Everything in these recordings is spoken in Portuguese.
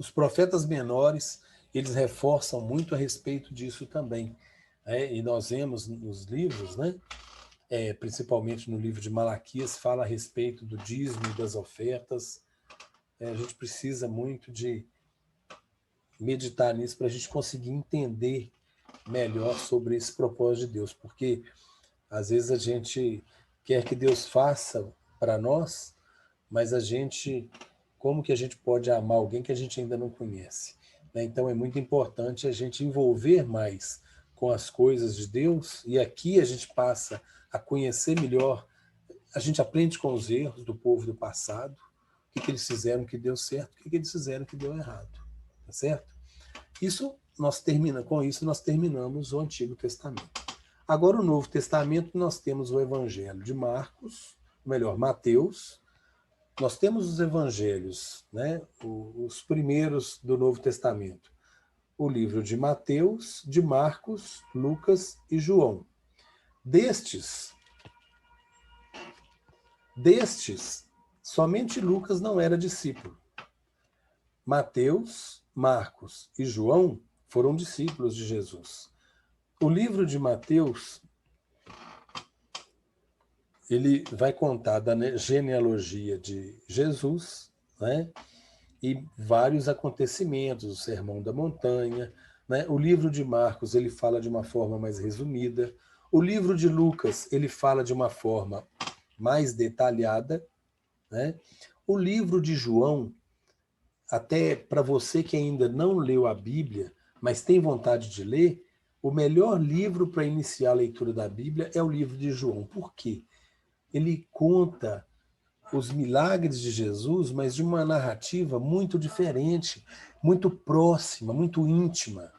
Os profetas menores, eles reforçam muito a respeito disso também. E nós vemos nos livros, né? Principalmente no livro de Malaquias, fala a respeito do dízimo e das ofertas. A gente precisa muito de meditar nisso para a gente conseguir entender melhor sobre esse propósito de Deus, porque às vezes a gente quer que Deus faça para nós, mas como que a gente pode amar alguém que a gente ainda não conhece? Então é muito importante a gente envolver mais com as coisas de Deus, e aqui a gente passa a conhecer melhor, a gente aprende com os erros do povo do passado, o que eles fizeram que deu certo, o que eles fizeram que deu errado, tá certo? Com isso nós terminamos o Antigo Testamento. Agora, o Novo Testamento, nós temos o Evangelho de Marcos, melhor, Mateus. Nós temos os evangelhos, né? Os primeiros do Novo Testamento. O livro de Mateus, de Marcos, Lucas e João. Destes, somente Lucas não era discípulo. Mateus, Marcos e João foram discípulos de Jesus. O livro de Mateus, ele vai contar da genealogia de Jesus, né? E vários acontecimentos, o Sermão da Montanha, né? O livro de Marcos, ele fala de uma forma mais resumida. O livro de Lucas, ele fala de uma forma mais detalhada, né? O livro de João, até para você que ainda não leu a Bíblia, mas tem vontade de ler, o melhor livro para iniciar a leitura da Bíblia é o livro de João. Por quê? Ele conta os milagres de Jesus, mas de uma narrativa muito diferente, muito próxima, muito íntima.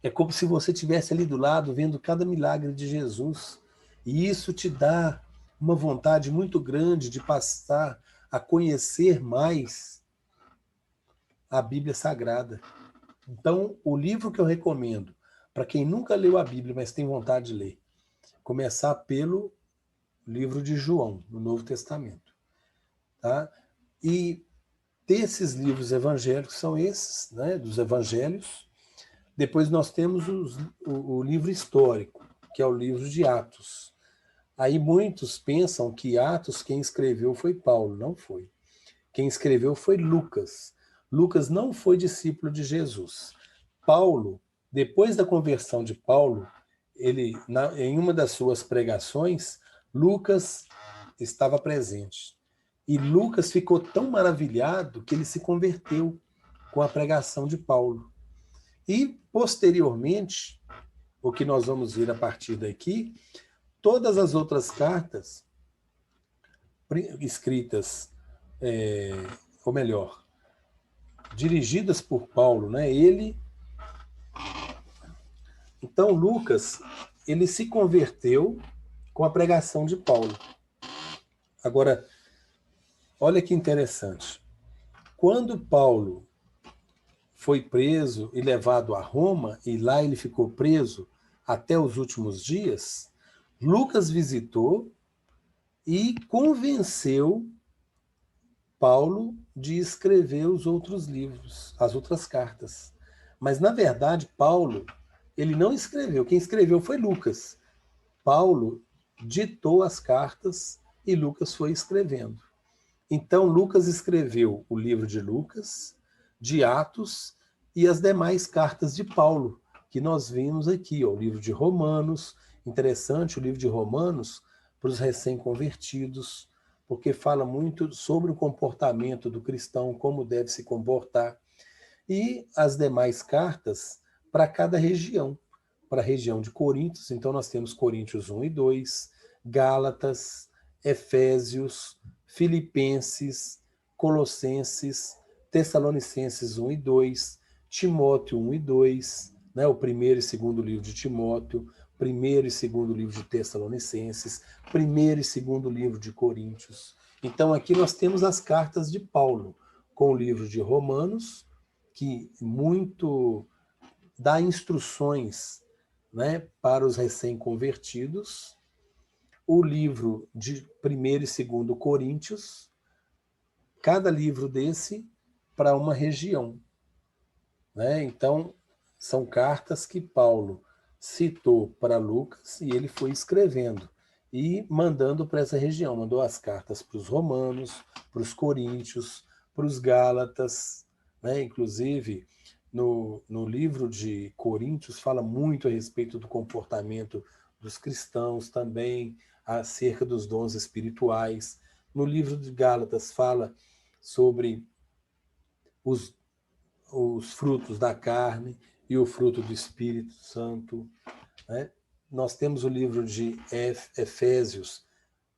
É como se você estivesse ali do lado vendo cada milagre de Jesus. E isso te dá uma vontade muito grande de passar a conhecer mais a Bíblia Sagrada. Então, o livro que eu recomendo para quem nunca leu a Bíblia, mas tem vontade de ler, começar pelo livro de João, no Novo Testamento. Tá? E desses livros evangélicos são esses, né, dos evangelhos. Depois nós temos o livro histórico, que é o livro de Atos. Aí muitos pensam que Atos quem escreveu foi Paulo, não foi. Quem escreveu foi Lucas. Lucas não foi discípulo de Jesus. Paulo, depois da conversão de Paulo, em uma das suas pregações, Lucas estava presente. E Lucas ficou tão maravilhado que ele se converteu com a pregação de Paulo. E, posteriormente, o que nós vamos ver a partir daqui, todas as outras cartas escritas, ou melhor, dirigidas por Paulo, né? Então, Lucas, ele se converteu com a pregação de Paulo. Agora, olha que interessante. Quando Paulo foi preso e levado a Roma, e lá ele ficou preso até os últimos dias, Lucas visitou e convenceu Paulo de escrever os outros livros, as outras cartas. Mas, na verdade, Paulo, ele não escreveu. Quem escreveu foi Lucas. Paulo ditou as cartas e Lucas foi escrevendo. Então, Lucas escreveu o livro de Lucas, de Atos e as demais cartas de Paulo, que nós vimos aqui, ó, o livro de Romanos. Interessante o livro de Romanos para os recém-convertidos, porque fala muito sobre o comportamento do cristão, como deve se comportar, e as demais cartas para cada região. Para a região de Coríntios, então nós temos Coríntios 1 e 2, Gálatas, Efésios, Filipenses, Colossenses, Tessalonicenses 1 e 2, Timóteo 1 e 2, né, o primeiro e segundo livro de Timóteo, primeiro e segundo livro de Tessalonicenses, primeiro e segundo livro de Coríntios. Então aqui nós temos as cartas de Paulo, com o livro de Romanos, que muito dá instruções, né, para os recém-convertidos, o livro de 1º e 2º Coríntios, cada livro desse para uma região. né? Então, são cartas que Paulo citou para Lucas e ele foi escrevendo e mandando para essa região. Mandou as cartas para os romanos, para os coríntios, para os gálatas, né? Inclusive, no livro de Coríntios fala muito a respeito do comportamento dos cristãos também, acerca dos dons espirituais. No livro de Gálatas fala sobre os frutos da carne e o fruto do Espírito Santo, né? Nós temos o livro de Efésios,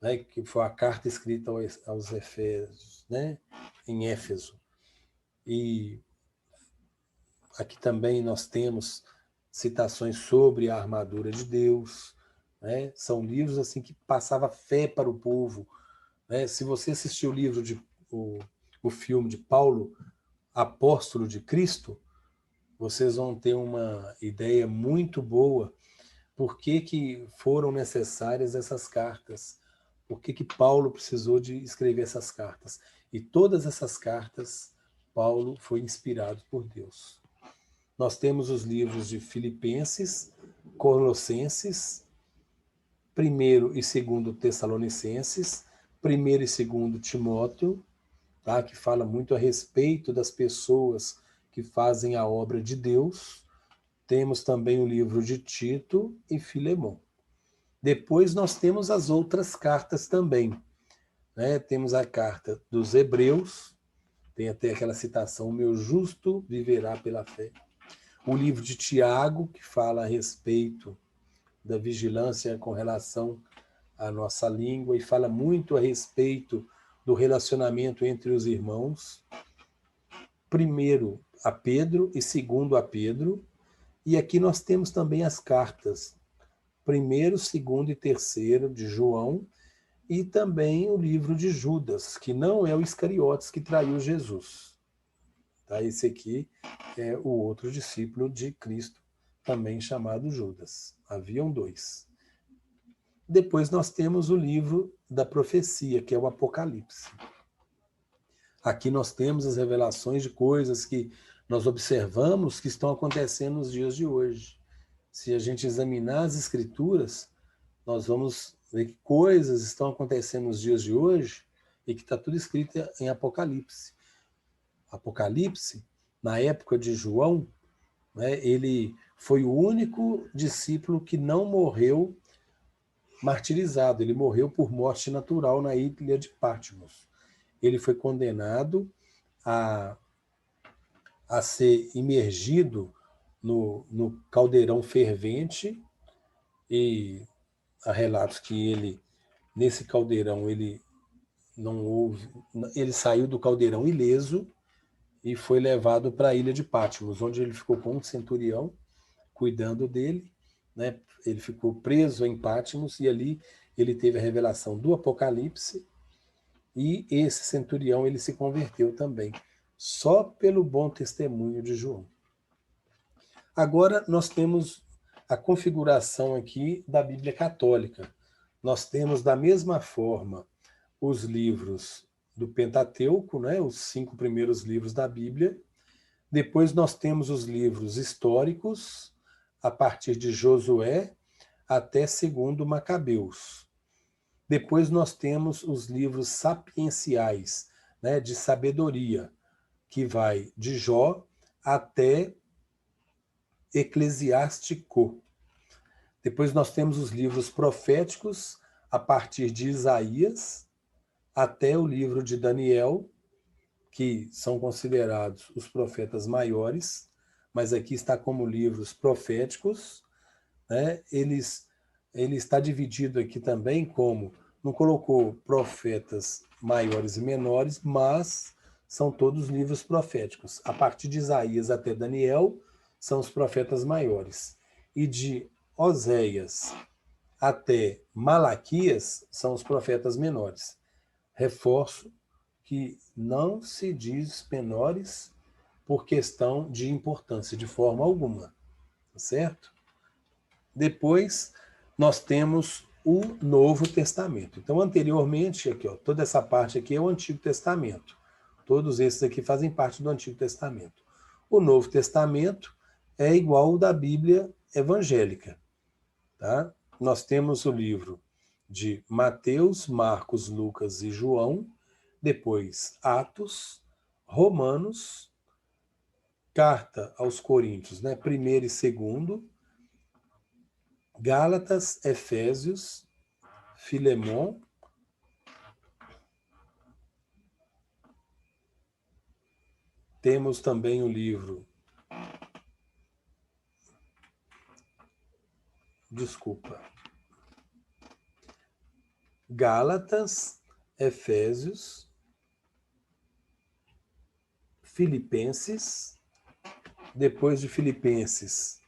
né, que foi a carta escrita aos Efésios, né, em Éfeso. E aqui também nós temos citações sobre a armadura de Deus, né? São livros assim que passava fé para o povo, né? Se você assistiu o filme de Paulo, Apóstolo de Cristo, vocês vão ter uma ideia muito boa por que foram necessárias essas cartas, por que Paulo precisou de escrever essas cartas. E todas essas cartas, Paulo foi inspirado por Deus. Nós temos os livros de Filipenses, Colossenses, 1º e 2º Tessalonicenses, 1º e 2º Timóteo, tá? Que fala muito a respeito das pessoas que fazem a obra de Deus. Temos também o livro de Tito e Filemão. Depois nós temos as outras cartas também, né? Temos a carta dos Hebreus, tem até aquela citação, o meu justo viverá pela fé. O livro de Tiago, que fala a respeito da vigilância com relação à nossa língua e fala muito a respeito do relacionamento entre os irmãos. 1º a Pedro e 2º a Pedro. E aqui nós temos também as cartas 1º, 2º e 3º de João e também o livro de Judas, que não é o Iscariotes que traiu Jesus. Tá? Esse aqui é o outro discípulo de Cristo, também chamado Judas. Haviam 2. Depois nós temos o livro da profecia, que é o Apocalipse. Aqui nós temos as revelações de coisas que nós observamos que estão acontecendo nos dias de hoje. Se a gente examinar as Escrituras, nós vamos ver que coisas estão acontecendo nos dias de hoje e que está tudo escrito em Apocalipse. Apocalipse, na época de João, né, ele foi o único discípulo que não morreu martirizado. Ele morreu por morte natural na ilha de Patmos. Ele foi condenado a ser imergido no caldeirão fervente, e há relatos que ele, nesse caldeirão, ele saiu do caldeirão ileso e foi levado para a ilha de Patmos, onde ele ficou com um centurião cuidando dele, né? Ele ficou preso em Patmos e ali ele teve a revelação do Apocalipse, e esse centurião ele se converteu também, só pelo bom testemunho de João. Agora nós temos a configuração aqui da Bíblia Católica. Nós temos da mesma forma os livros do Pentateuco, né, os 5 primeiros livros da Bíblia. Depois nós temos os livros históricos, a partir de Josué até 2º Macabeus. Depois nós temos os livros sapienciais, né, de sabedoria, que vai de Jó até Eclesiástico. Depois nós temos os livros proféticos, a partir de Isaías até o livro de Daniel, que são considerados os profetas maiores, mas aqui está como livros proféticos, né? Ele está dividido aqui também como, não colocou profetas maiores e menores, mas são todos livros proféticos. A partir de Isaías até Daniel são os profetas maiores. E de Oséias até Malaquias são os profetas menores. Reforço que não se diz menores por questão de importância, de forma alguma, certo? Depois, nós temos o Novo Testamento. Então, anteriormente, aqui, ó, toda essa parte aqui é o Antigo Testamento. Todos esses aqui fazem parte do Antigo Testamento. O Novo Testamento é igual ao da Bíblia evangélica. Tá? Nós temos o livro de Mateus, Marcos, Lucas e João, depois Atos, Romanos, carta aos Coríntios, né? Primeiro e segundo, Gálatas, Efésios, Filemon, temos também o livro, Gálatas, Efésios, Filipenses, depois de Filipenses,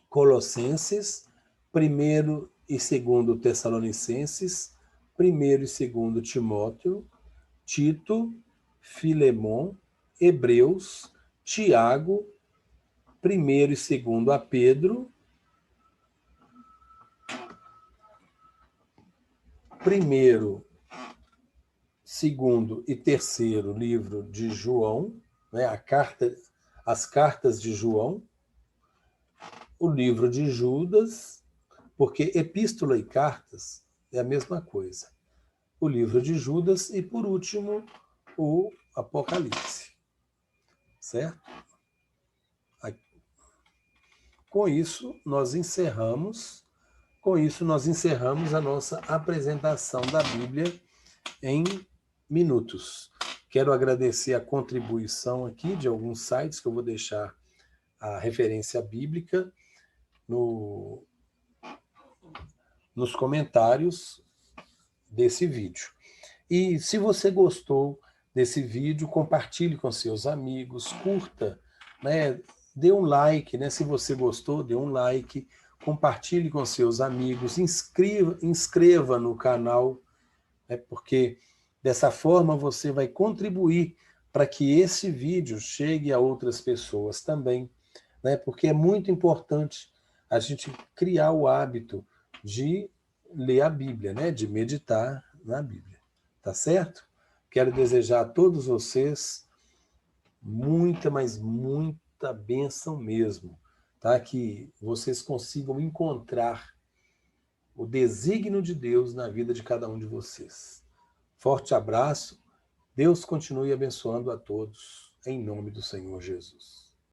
Colossenses, primeiro e segundo Tessalonicenses, primeiro e segundo Timóteo, Tito, Filemon, Hebreus, Tiago, primeiro e segundo a Pedro, primeiro, segundo e terceiro livro de João, né, as cartas de João, o livro de Judas, porque epístola e cartas é a mesma coisa. O livro de Judas e, por último, o Apocalipse. Certo? Com isso, nós encerramos a nossa apresentação da Bíblia em minutos. Quero agradecer a contribuição aqui de alguns sites, que eu vou deixar a referência bíblica nos comentários desse vídeo. E se você gostou desse vídeo, compartilhe com seus amigos, curta, né? Dê um like, né? Se você gostou, dê um like, compartilhe com seus amigos, inscreva no canal, né? Porque dessa forma você vai contribuir para que esse vídeo chegue a outras pessoas também, né? Porque é muito importante a gente criar o hábito de ler a Bíblia, né? De meditar na Bíblia. Tá certo? Quero desejar a todos vocês muita, mas muita bênção mesmo, tá? Que vocês consigam encontrar o desígnio de Deus na vida de cada um de vocês. Forte abraço. Deus continue abençoando a todos, em nome do Senhor Jesus.